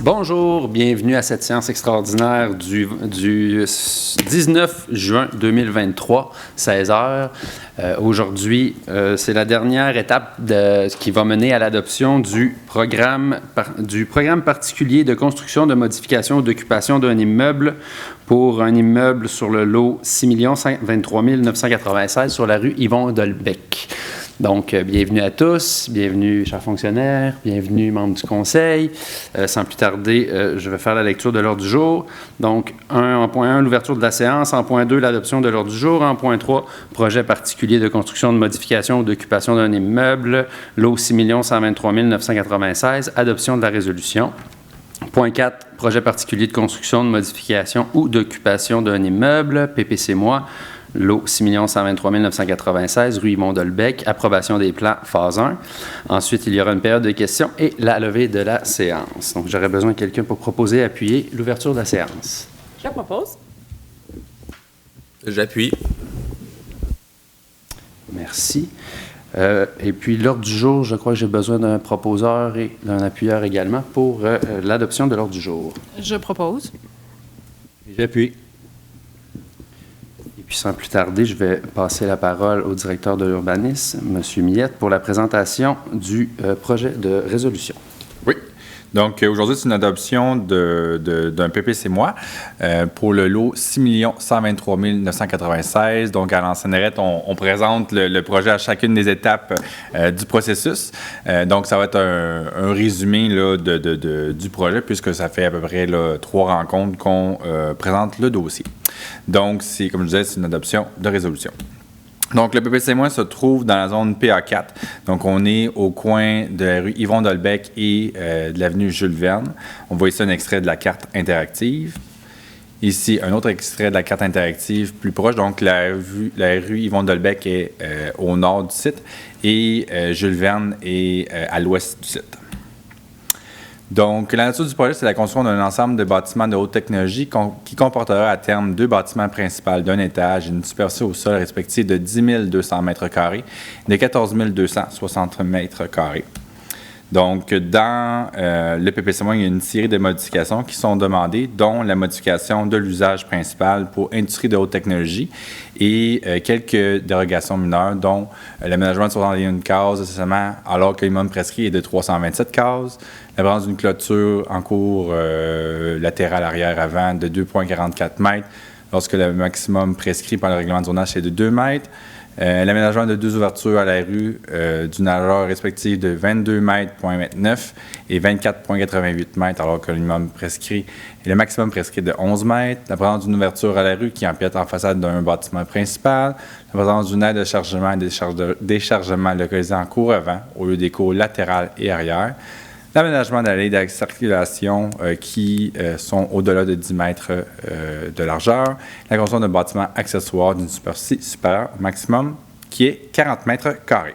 Bonjour, bienvenue à cette séance extraordinaire du 19 juin 2023, 16 heures. Aujourd'hui, c'est la dernière étape qui va mener à l'adoption du programme particulier de construction, de modification ou d'occupation d'un immeuble pour un immeuble sur le lot 6 023 996 sur la rue Yvon-Dolbec. Donc, bienvenue à tous, bienvenue chers fonctionnaires, bienvenue membres du conseil. Sans plus tarder, je vais faire la lecture de l'ordre du jour. Donc, en point 1, l'ouverture de la séance. En point 2, l'adoption de l'ordre du jour. En point 3, projet particulier de construction, de modification ou d'occupation d'un immeuble. Lot 6 123 996, adoption de la résolution. Point 4, projet particulier de construction, de modification ou d'occupation d'un immeuble. PPC-moi. Lot 6 123 996, rue Yvon-Dolbec, approbation des plans, phase 1. Ensuite, il y aura une période de questions et la levée de la séance. Donc, j'aurais besoin de quelqu'un pour proposer et appuyer l'ouverture de la séance. Je propose. J'appuie. Merci. Et puis, l'ordre du jour, je crois que j'ai besoin d'un proposeur et d'un appuyeur également pour l'adoption de l'ordre du jour. Je propose. J'appuie. Puis sans plus tarder, je vais passer la parole au directeur de l'urbanisme, M. Millette, pour la présentation du projet de résolution. Oui. Donc, aujourd'hui, c'est une adoption d'un PPC-moi pour le lot 6 123 996. Donc, à l'enseignérette, on présente le projet à chacune des étapes du processus. Donc, ça va être un résumé là, du projet, puisque ça fait à peu près là, 3 rencontres qu'on présente le dossier. Donc, comme je disais, c'est une adoption de résolution. Donc, le PPC- se trouve dans la zone PA4. Donc, on est au coin de la rue Yvon-Dolbec et de l'avenue Jules Verne. On voit ici un extrait de la carte interactive. Ici, un autre extrait de la carte interactive plus proche. Donc, la rue Yvon-Dolbec est au nord du site et Jules Verne est à l'ouest du site. Donc, la nature du projet, c'est la construction d'un ensemble de bâtiments de haute technologie qui comportera à terme 2 bâtiments principaux d'un étage et une superficie au sol respective de 10 200 mètres carrés et de 14 260 mètres carrés. Donc, dans le PPC-, il y a une série de modifications qui sont demandées, dont la modification de l'usage principal pour industrie de haute technologie et quelques dérogations mineures, dont l'aménagement de 61 cases, nécessairement, alors que le minimum prescrit est de 327 cases, la présence d'une clôture en cours latérale arrière-avant de 2,44 mètres, lorsque le maximum prescrit par le règlement de zonage est de 2 mètres, l'aménagement de 2 ouvertures à la rue d'une largeur respective de 22 mètres, 29 et 24,88 mètres, alors que le minimum prescrit et le maximum prescrit de 11 mètres. La présence d'une ouverture à la rue qui empiète en façade d'un bâtiment principal. La présence d'une aire de chargement et de déchargement localisée en cours avant au lieu des cours latérales et arrière. L'aménagement d'allées de circulation qui sont au-delà de 10 mètres de largeur. La construction d'un bâtiment accessoire d'une superficie supérieure au maximum qui est 40 mètres carrés.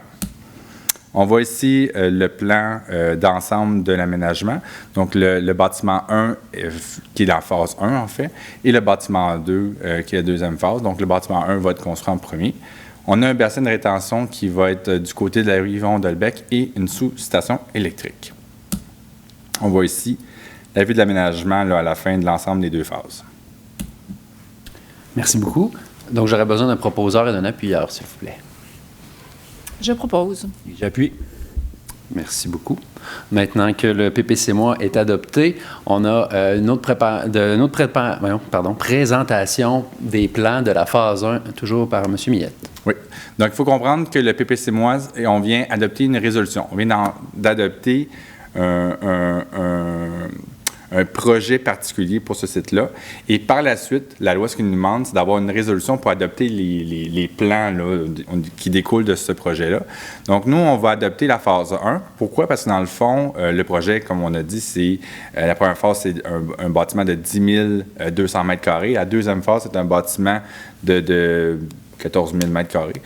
On voit ici le plan d'ensemble de l'aménagement. Donc, le bâtiment 1 qui est la phase 1 en fait, et le bâtiment 2 qui est la deuxième phase. Donc, le bâtiment 1 va être construit en premier. On a un bassin de rétention qui va être du côté de la rue Yvon-Dolbec et une sous-station électrique. On voit ici la vue de l'aménagement à la fin de l'ensemble des 2 phases. Merci beaucoup. Donc, j'aurais besoin d'un proposeur et d'un appuyeur, s'il vous plaît. Je propose. J'appuie. Merci beaucoup. Maintenant que le PPC-moi est adopté, on a une autre présentation des plans de la phase 1, toujours par M. Millette. Oui. Donc, il faut comprendre que le PPC-moi, on vient adopter une résolution. On vient d'adopter un projet particulier pour ce site-là. Et par la suite, la loi, ce qu'il nous demande, c'est d'avoir une résolution pour adopter les plans là, qui découlent de ce projet-là. Donc, nous, on va adopter la phase 1. Pourquoi? Parce que dans le fond, le projet, comme on a dit, c'est la première phase, c'est un bâtiment de 10 200 mètres carrés. La deuxième phase, c'est un bâtiment de 14 000 mètres carrés.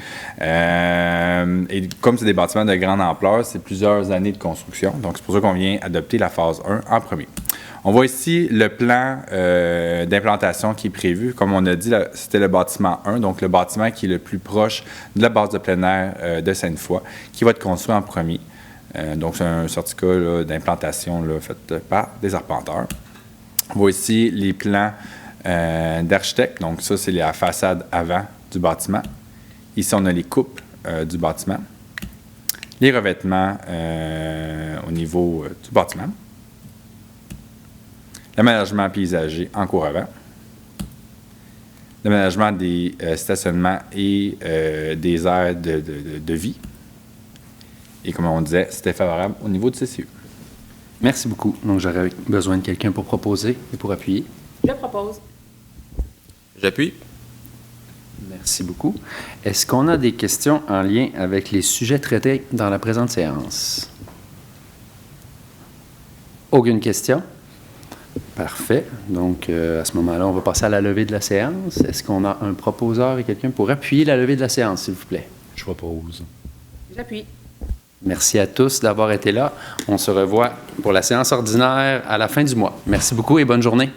Et comme c'est des bâtiments de grande ampleur, c'est plusieurs années de construction. Donc, c'est pour ça qu'on vient adopter la phase 1 en premier. On voit ici le plan d'implantation qui est prévu. Comme on a dit, c'était le bâtiment 1, donc le bâtiment qui est le plus proche de la base de plein air de Sainte-Foy, qui va être construit en premier. Donc, c'est un certificat là, d'implantation là, fait par des arpenteurs. On voit ici les plans d'architecte. Donc, ça, c'est la façade avant du bâtiment. Ici, on a les coupes du bâtiment. Les revêtements au niveau du bâtiment. L'aménagement paysager en cours avant. L'aménagement des stationnements et des aires de vie. Et comme on disait, c'était favorable au niveau du CCE. Merci beaucoup. Donc, j'aurais besoin de quelqu'un pour proposer et pour appuyer. Je propose. J'appuie. Merci beaucoup. Est-ce qu'on a des questions en lien avec les sujets traités dans la présente séance? Aucune question? Parfait. Donc, à ce moment-là, on va passer à la levée de la séance. Est-ce qu'on a un proposeur et quelqu'un pour appuyer la levée de la séance, s'il vous plaît? Je propose. J'appuie. Merci à tous d'avoir été là. On se revoit pour la séance ordinaire à la fin du mois. Merci beaucoup et bonne journée.